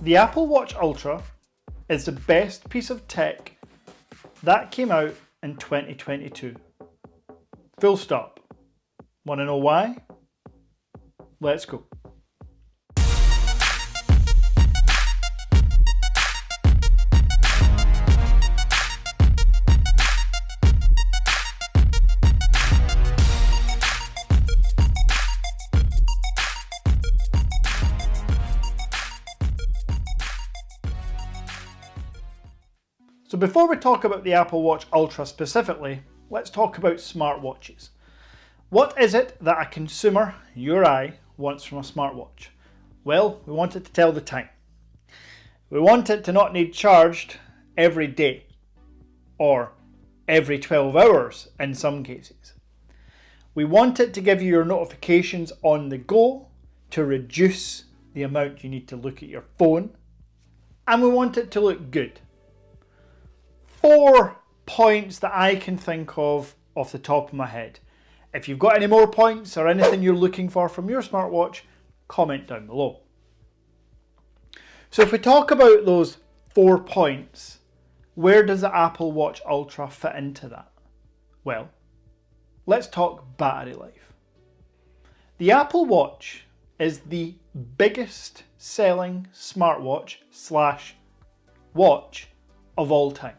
The Apple Watch Ultra is the best piece of tech that came out in 2022. Full stop. Want to know why? Let's go. So before we talk about the Apple Watch Ultra specifically, let's talk about smartwatches. What is it that a consumer, you or I, wants from a smartwatch? Well, we want it to tell the time. We want it to not need charged every day, or every 12 hours in some cases. We want it to give you your notifications on the go to reduce the amount you need to look at your phone, and we want it to look good. 4 points that I can think of off the top of my head. If you've got any more points or anything you're looking for from your smartwatch, comment down below. So if we talk about those 4 points, where does the Apple Watch Ultra fit into that? Well, let's talk battery life. The Apple Watch is the biggest selling smartwatch / watch of all time.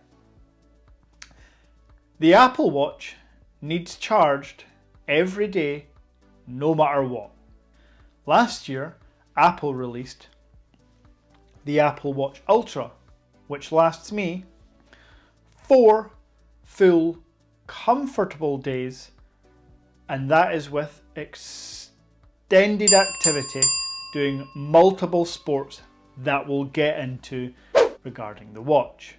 The Apple Watch needs charged every day, no matter what. Last year, Apple released the Apple Watch Ultra, which lasts me 4 full, comfortable days, and that is with extended activity, doing multiple sports that we'll get into regarding the watch.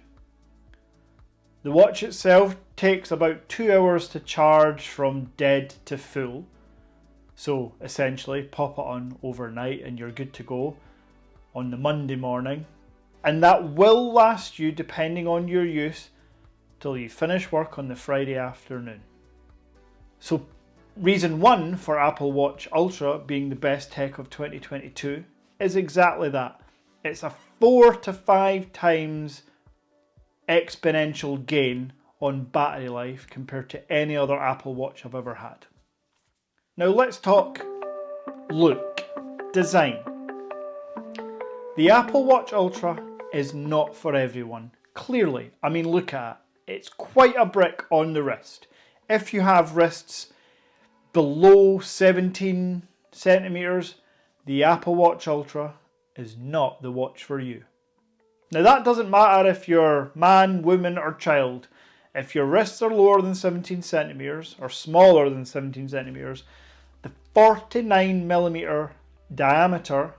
The watch itself takes about 2 hours to charge from dead to full. So essentially pop it on overnight and you're good to go on the Monday morning. And that will last you, depending on your use, till you finish work on the Friday afternoon. So reason 1 for Apple Watch Ultra being the best tech of 2022 is exactly that. It's a 4 to 5 times exponential gain on battery life compared to any other Apple Watch I've ever had. Now let's talk look, design. The Apple Watch Ultra is not for everyone. Clearly, I mean, look at it. It's quite a brick on the wrist. If you have wrists below 17 centimeters, the Apple Watch Ultra is not the watch for you. Now that doesn't matter if you're man, woman or child. If your wrists are lower than 17 centimeters or smaller than 17 centimeters, the 49mm diameter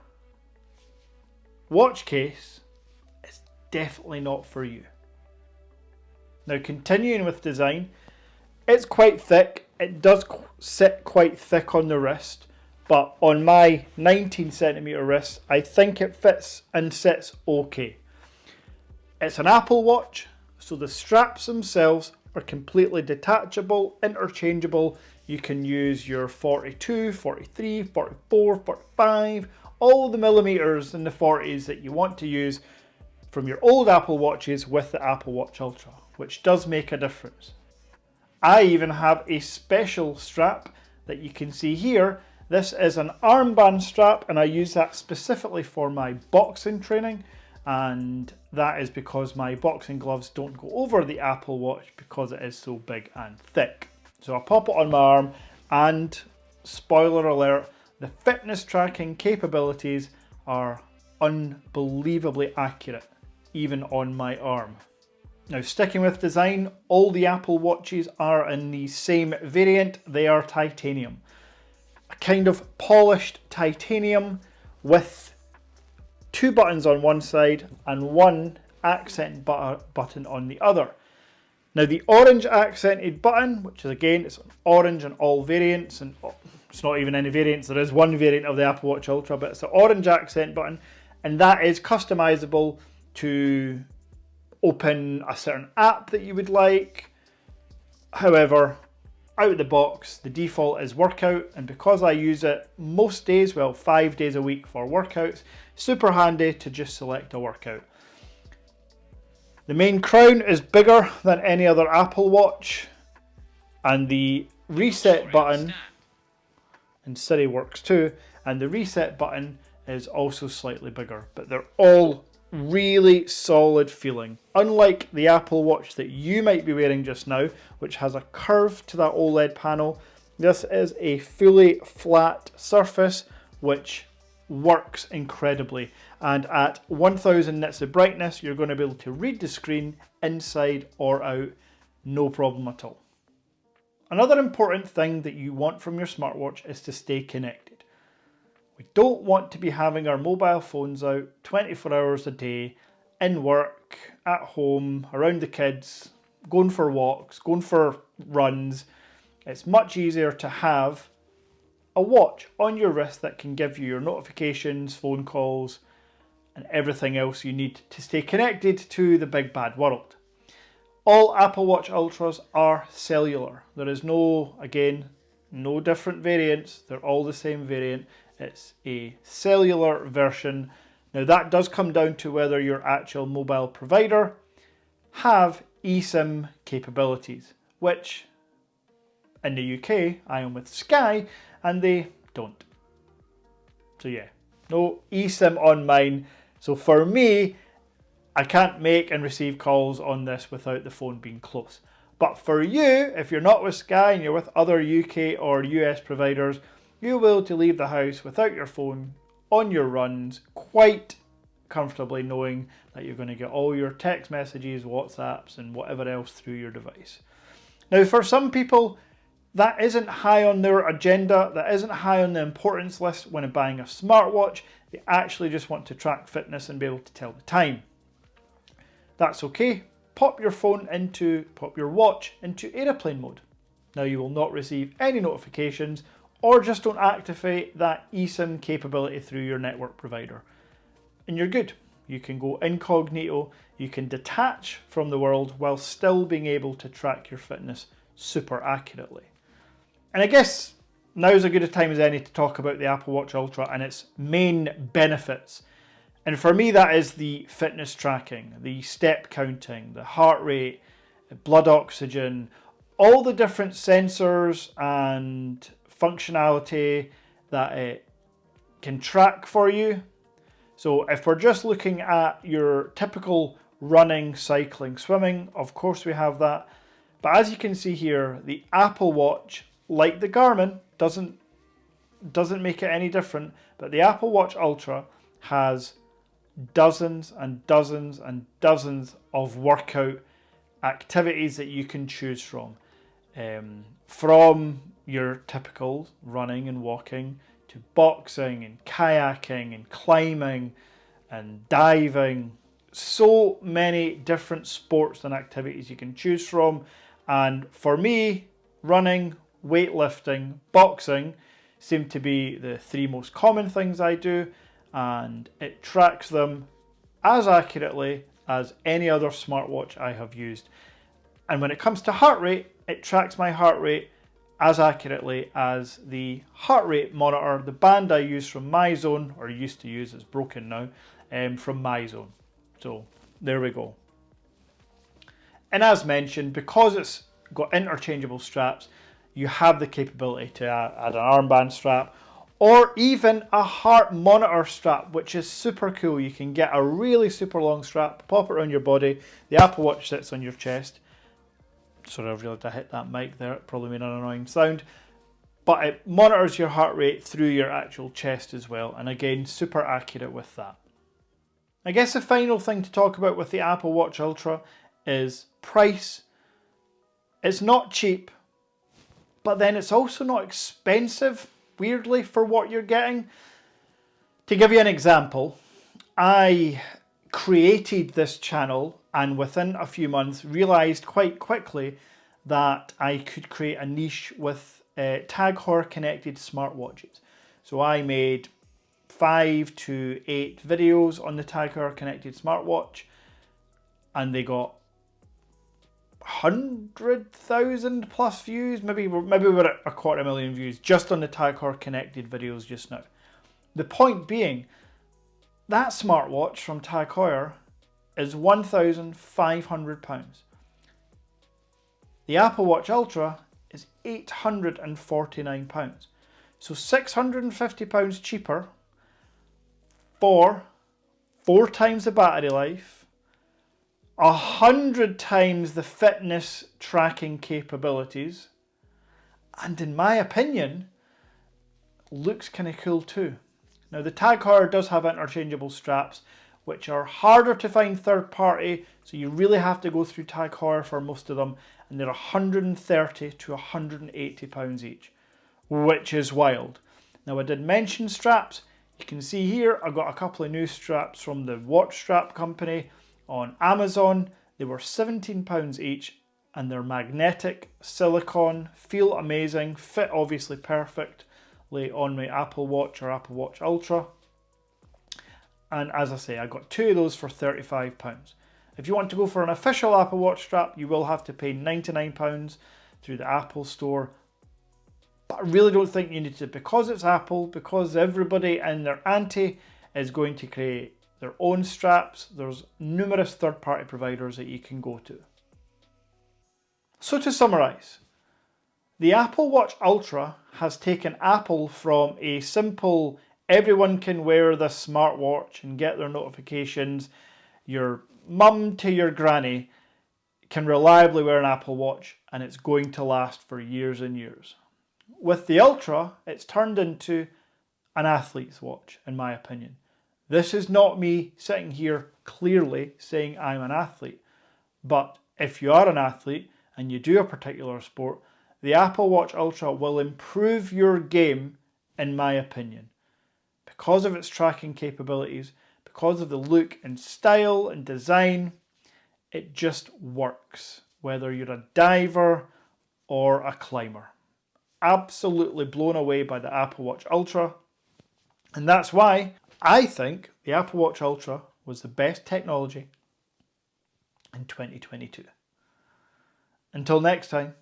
watch case is definitely not for you. Now continuing with design, it's quite thick. It does sit quite thick on the wrist, but on my 19cm wrist, I think it fits and sits okay. It's an Apple Watch, so the straps themselves are completely detachable, interchangeable. You can use your 42, 43, 44, 45, all the millimeters in the 40s that you want to use from your old Apple Watches with the Apple Watch Ultra, which does make a difference. I even have a special strap that you can see here. This is an armband strap, and I use that specifically for my boxing training. And that is because my boxing gloves don't go over the Apple Watch because it is so big and thick. So I pop it on my arm, and spoiler alert, the fitness tracking capabilities are unbelievably accurate, even on my arm. Now sticking with design, all the Apple Watches are in the same variant. They are titanium. A kind of polished titanium with 2 buttons on one side and 1 accent button on the other. Now the orange accented button, which is again, it's orange in all variants, and it's not even any variants, there is one variant of the Apple Watch Ultra, but it's the orange accent button, and that is customizable to open a certain app that you would like. However, out of the box, the default is workout, and because I use it most days, well, 5 days a week for workouts, super handy to just select a workout. The main crown is bigger than any other Apple Watch, and the reset button, and Siri works too, and the reset button is also slightly bigger, but they're all really solid feeling. Unlike the Apple Watch that you might be wearing just now, which has a curve to that OLED panel, this is a fully flat surface which works incredibly, and at 1000 nits of brightness you're going to be able to read the screen inside or out, no problem at all. Another important thing that you want from your smartwatch is to stay connected. We don't want to be having our mobile phones out 24 hours a day, in work, at home, around the kids, going for walks, going for runs. It's much easier to have a watch on your wrist that can give you your notifications, phone calls, and everything else you need to stay connected to the big bad world. All Apple Watch Ultras are cellular. There is no different variants. They're all the same variant. It's a cellular version. Now that does come down to whether your actual mobile provider have eSIM capabilities, which in the UK I am with Sky and they don't. So yeah, no eSIM on mine. So for me, I can't make and receive calls on this without the phone being close. But for you, if you're not with Sky and you're with other UK or US providers, you'll be able to leave the house without your phone on your runs quite comfortably, knowing that you're going to get all your text messages, WhatsApps and whatever else through your device. Now for some people, that isn't high on their agenda, that isn't high on the importance list when buying a smartwatch. They actually just want to track fitness and be able to tell the time. That's okay. Pop your watch into airplane mode. Now you will not receive any notifications, or just don't activate that eSIM capability through your network provider. And you're good. You can go incognito, you can detach from the world while still being able to track your fitness super accurately. And I guess now's as good a time as any to talk about the Apple Watch Ultra and its main benefits. And for me, that is the fitness tracking, the step counting, the heart rate, blood oxygen, all the different sensors and functionality that it can track for you. So if we're just looking at your typical running, cycling, swimming, of course we have that. But as you can see here, the Apple Watch, like the Garmin, doesn't make it any different, but the Apple Watch Ultra has dozens and dozens and dozens of workout activities that you can choose from your typical running and walking to boxing and kayaking and climbing and diving. So many different sports and activities you can choose from, and for me, running, weightlifting, boxing seem to be the three most common things I do, and it tracks them as accurately as any other smartwatch I have used. And when it comes to heart rate, it tracks my heart rate as accurately as the heart rate monitor, the band I use from MyZone, or used to use, it's broken now, from MyZone. So there we go. And as mentioned, because it's got interchangeable straps, you have the capability to add an armband strap or even a heart monitor strap, which is super cool. You can get a really super long strap, pop it around your body. The Apple Watch sits on your chest. Sorry, I've realised I hit that mic there. It probably made an annoying sound. But it monitors your heart rate through your actual chest as well. And again, super accurate with that. I guess the final thing to talk about with the Apple Watch Ultra is price. It's not cheap, but then it's also not expensive, weirdly, for what you're getting. To give you an example, I created this channel and within a few months realised quite quickly that I could create a niche with Tag Heuer connected smartwatches. So I made 5 to 8 videos on the Tag Heuer connected smartwatch, and they got 100,000 plus views. Maybe we're at 250,000 views just on the Tag Heuer connected videos just now. The point being, that smartwatch from Tag Heuer is £1,500. The Apple Watch Ultra is £849. So £650 cheaper for 4 times the battery life, 100 times the fitness tracking capabilities, and in my opinion, looks kind of cool too. Now the Tag Heuer does have interchangeable straps, which are harder to find third party, so you really have to go through Tag Heuer for most of them, and they're £130 to £180 each, which is wild. Now I did mention straps. You can see here I've got a couple of new straps from the watch strap company on Amazon. They were £17 each, and they're magnetic, silicone, feel amazing, fit obviously perfectly on my Apple Watch or Apple Watch Ultra. And as I say, I got 2 of those for £35. If you want to go for an official Apple Watch strap, you will have to pay £99 through the Apple store. But I really don't think you need to, because it's Apple, because everybody and their auntie is going to create their own straps. There's numerous third-party providers that you can go to. So to summarise, the Apple Watch Ultra has taken Apple from a simple, everyone can wear this smartwatch and get their notifications, your mum to your granny can reliably wear an Apple Watch, and it's going to last for years and years. With the Ultra, it's turned into an athlete's watch, in my opinion. This is not me sitting here clearly saying I'm an athlete, but if you are an athlete and you do a particular sport, the Apple Watch Ultra will improve your game, in my opinion, because of its tracking capabilities, because of the look and style and design. It just works, whether you're a diver or a climber. Absolutely blown away by the Apple Watch Ultra, and that's why I think the Apple Watch Ultra was the best technology in 2022. Until next time.